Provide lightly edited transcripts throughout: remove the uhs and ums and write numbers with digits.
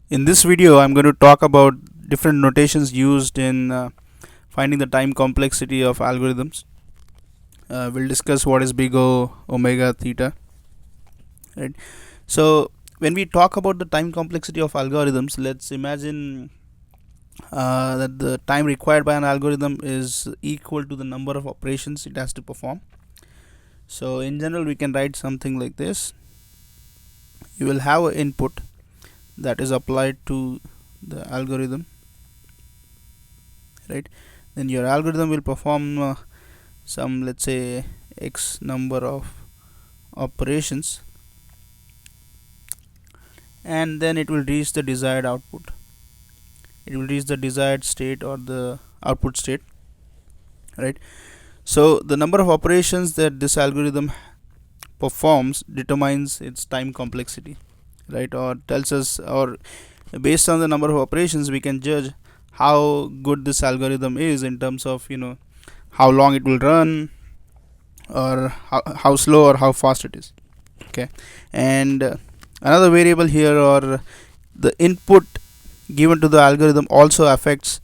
In this video, I'm going to talk about different notations used in finding the time complexity of algorithms. We'll discuss what is big O, omega, theta. Right. So when we talk about the time complexity of algorithms, let's imagine that the time required by an algorithm is equal to the number of operations it has to perform. So in general, we can write something like this. You will have an input that is applied to the algorithm, right? Then your algorithm will perform some, let's say, x number of operations, and then it will reach the desired output. It will reach the desired state or the output state, right? So the number of operations that this algorithm performs determines its time complexity, right? Or tells us, or based on the number of operations, we can judge how good this algorithm is in terms of, how long it will run, or how slow or how fast it is. Okay. And another variable here, or the input given to the algorithm, also affects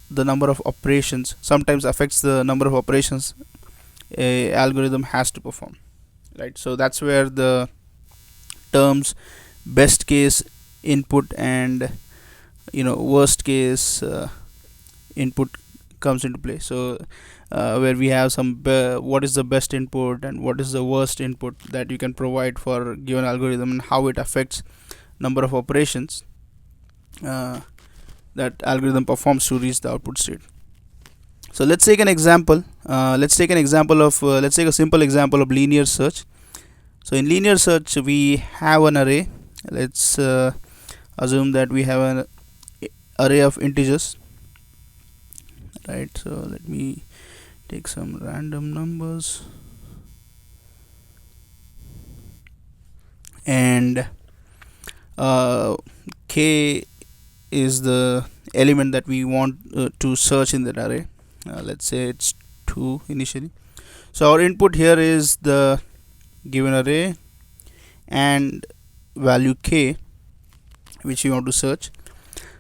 the number of operations, sometimes affects the number of operations a algorithm has to perform, right? So that's where the terms best case input and worst case input comes into play. So where we have some what is the best input and what is the worst input that you can provide for given algorithm, and how it affects number of operations that algorithm performs to reach the output state. So let's take an example. Let's take a simple example of linear search. So in linear search, we have an array. Let's assume that we have an array of integers, right? So let me take some random numbers, and k is the element that we want to search in that array. Let's say it's 2 initially. So our input here is the given array and value k, which we want to search.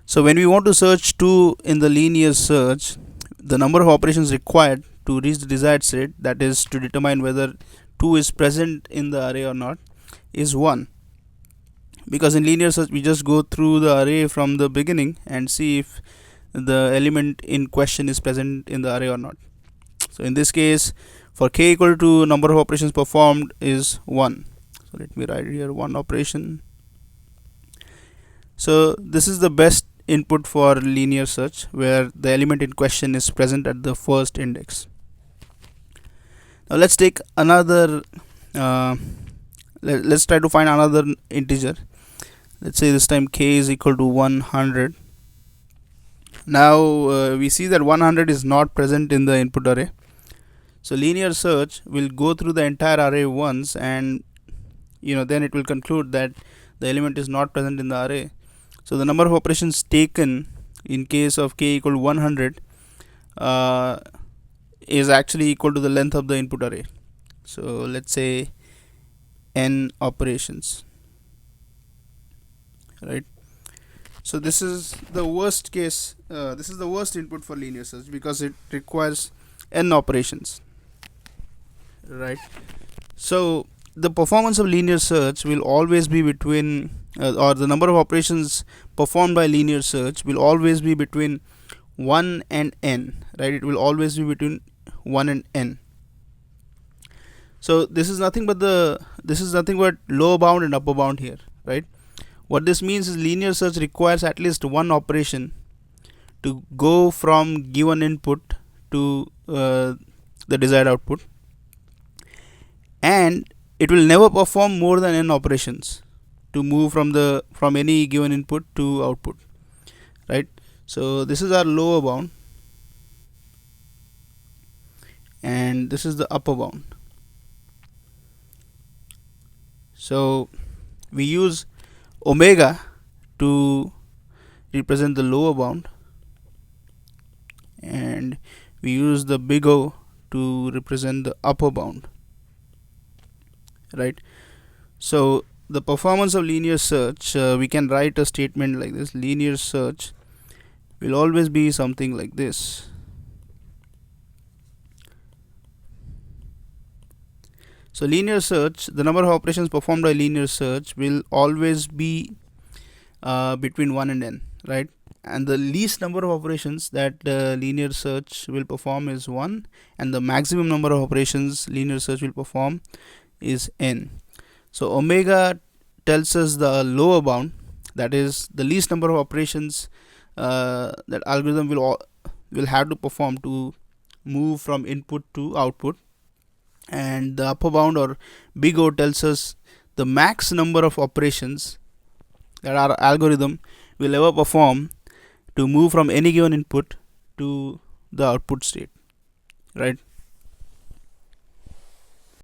So when we want to search 2 in the linear search, the number of operations required to reach the desired state, that is to determine whether 2 is present in the array or not, is 1. Because in linear search, we just go through the array from the beginning and see if the element in question is present in the array or not. So in this case, for k equal to number of operations performed is 1. So let me write here 1 operation. So this is the best input for linear search, where the element in question is present at the first index. Now let's take another let's try to find another integer. Let's say this time k is equal to 100. Now we see that 100 is not present in the input array. So linear search will go through the entire array once, and then it will conclude that the element is not present in the array. So the number of operations taken in case of k equal to 100 is actually equal to the length of the input array. So let's say n operations, right? So this is the worst case. This is the worst input for linear search because it requires n operations, right? So the performance of linear search will always be between or the number of operations performed by linear search will always be between 1 and n, right? It will always be between 1 and n. So this is nothing but lower bound and upper bound here, right? What this means is linear search requires at least one operation to go from given input to the desired output, and it will never perform more than n operations to move from any given input to output, right? So this is our lower bound, and this is the upper bound. So we use omega to represent the lower bound, and we use the big O to represent the upper bound, right? So the performance of linear search, we can write a statement like this: linear search will always be something like this. So linear search, the number of operations performed by linear search will always be between 1 and n, right? And the least number of operations that linear search will perform is 1, and the maximum number of operations linear search will perform is n. So omega tells us the lower bound, that is the least number of operations that algorithm will have to perform to move from input to output, and the upper bound or big O tells us the max number of operations that our algorithm will ever perform to move from any given input to the output state, right?